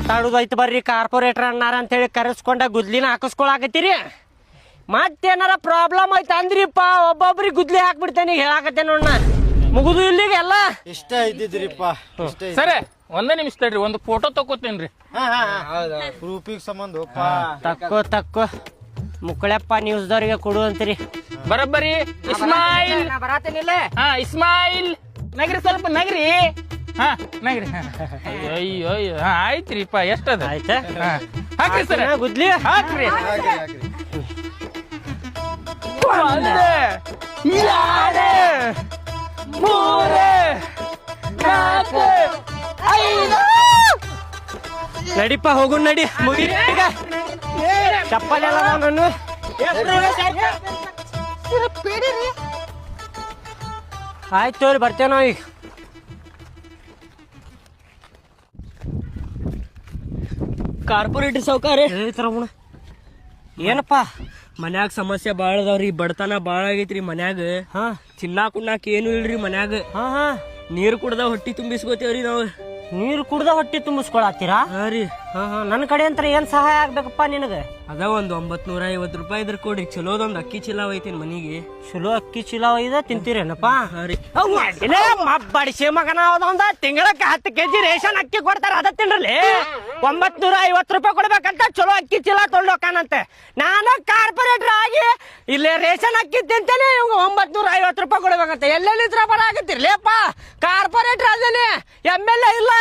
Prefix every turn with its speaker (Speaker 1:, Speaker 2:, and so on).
Speaker 1: ಮಾತಾಡುದು ಐತಿ ಬರ್ರಿ ಕಾರ್ಪೊರೇಟರ್ ಅನ್ನಾರ ಅಂತೇಳಿ ಕರೆಸ್ಕೊಂಡ ಗುದ್ಲಿನ ಹಾಕಿಸ್ಕೊಳಕತ್ತೀರಿ. ಮತ್ತೇನಾರ ಪ್ರಾಬ್ಲಮ್ ಐತ ಅಂದ್ರಿಪ್ಪ ಒಬ್ಬೊಬ್ರಿಗೆ ಗುದ್ಲಿ ಹಾಕ್ಬಿಡ್ತೇನೆ ಹೇಳಾಕತ್ತೆ ನೋಡ್ನ. ಮುಗುದು ಇಲ್ಲಿಗೆ ಎಲ್ಲ
Speaker 2: ಇಷ್ಟ ಇದ್ದಿದ್ರಿಪ್ಪ.
Speaker 3: ಸರ ಒಂದೇ ನಿಮಿಷ ತಡ್ರಿ, ಒಂದು ಫೋಟೋ ತಗೋತೇನ್ರಿ.
Speaker 2: ಪ್ರೂಫಿಗೆ ಸಂಬಂಧ
Speaker 1: ತಕ್ಕೋ ಮುಕ್ಕಳಪ್ಪ ನ್ಯೂಸ್ದವ್ರಿಗೆ ಕೊಡು ಅಂತೀರಿ.
Speaker 3: ಬರಬ್ಬರಿ ಇಸ್ಮಾಯಿಲ್ ಹಾ ಇಸ್ಮಾಯಿಲ್ ನಗ್ರಿ, ಸ್ವಲ್ಪ ನಗ್ರಿ. ಹಾ ನಗ್ರಿ. ಅಯ್ಯೋ ಹಾ ಆಯ್ತ್ರಿಪ್ಪ, ಎಷ್ಟದ
Speaker 1: ಆಯ್ತಾ
Speaker 3: ಹಾಕ್ರಿ ಸರ್,
Speaker 1: ಗುದ್ಲಿ
Speaker 3: ಹಾಕ್ರಿ.
Speaker 1: ನಡಿಪ್ಪ ಹೋಗು ನಡಿ ಮುಗಿ ಚಪ್ಪಲೆಲ್ಲ ನಾನು ಆಯ್ತು ತೋರಿ ಬರ್ತೇವೆ ನಾವು ಈಗ. ಕಾರ್ಪೊರೇಟರ್ ಸೌಕಾರ ಏನಪ್ಪಾ ಮನ್ಯಾಗ ಸಮಸ್ಯೆ ಬಾಳ ಅದಾವ್ರಿ, ಬಡತನ ಬಾಳ ಆಗೈತ್ರಿ ಮನ್ಯಾಗ. ಚಿನ್ನಾಕ್ ಕುಣ್ಣಾಕ್ ಏನು ಇಲ್ರಿ ಮನ್ಯಾಗ. ನೀರ್ ಕುಡ್ದ ಹೊಟ್ಟಿ ತುಂಬಿಸ್ಕೋತೇವ್ರಿ ನಾವು. ನೀರು ಕುಡ್ದ ಹೊಟ್ಟಿ ತುಂಬಿಸ್ಕೊಳತ್ತೀರಾ? ಹಾ ರೀ. ನನ್ನ ಕಡೆ ಅಂತ ಏನ್ ಸಹಾಯ ಆಗ್ಬೇಕಪ್ಪ ನಿನಗ? ಅದ ಒಂದ್ 950 ರೂಪಾಯಿ ಇದ್ರ ಕೊಡ್ರಿ, ಚಲೋದೊಂದ್ ಅಕ್ಕಿ ಚೀಲ ಐತಿನ್ ಮನಿಗೆ. ಚಲೋ ಅಕ್ಕಿ ಚೀಲ ಒಯ್ದ ತಿಂತೀರೇನಪ್ಪ? ಬಡಿಸಿ ಮಗನ ಒಂದ ತಿಂಗಳಕ್ಕೆ 10 ಕೆಜಿ ರೇಷನ್ ಅಕ್ಕಿ ಕೊಡ್ತಾರ, ಅದ ತಿನ್ರಲಿ. 950 ರೂಪಾಯಿ ಕೊಡ್ಬೇಕಂತ ಚಲೋ ಅಕ್ಕಿ ಚೀಲ ತೊಗೊಂಡೋಕಾನಂತೆ. ನಾನು ಕಾರ್ಪೊರೇಟರ್ ಆಗಿ ಇಲ್ಲೇ ರೇಷನ್ ಅಕ್ಕಿ ತಿಂತೇನೆ, ಇವ್ 950 ರೂಪಾಯಿ ಕೊಡ್ಬೇಕಂತ. ಎಲ್ಲೆಲ್ಲಿದ್ರ ಬರ ಆಗತ್ತಿರ್ಲಿಪ್ಪ, ಕಾರ್ಪೊರೇಟರ್ ಅದೇನೆ, MLA ಇಲ್ಲ.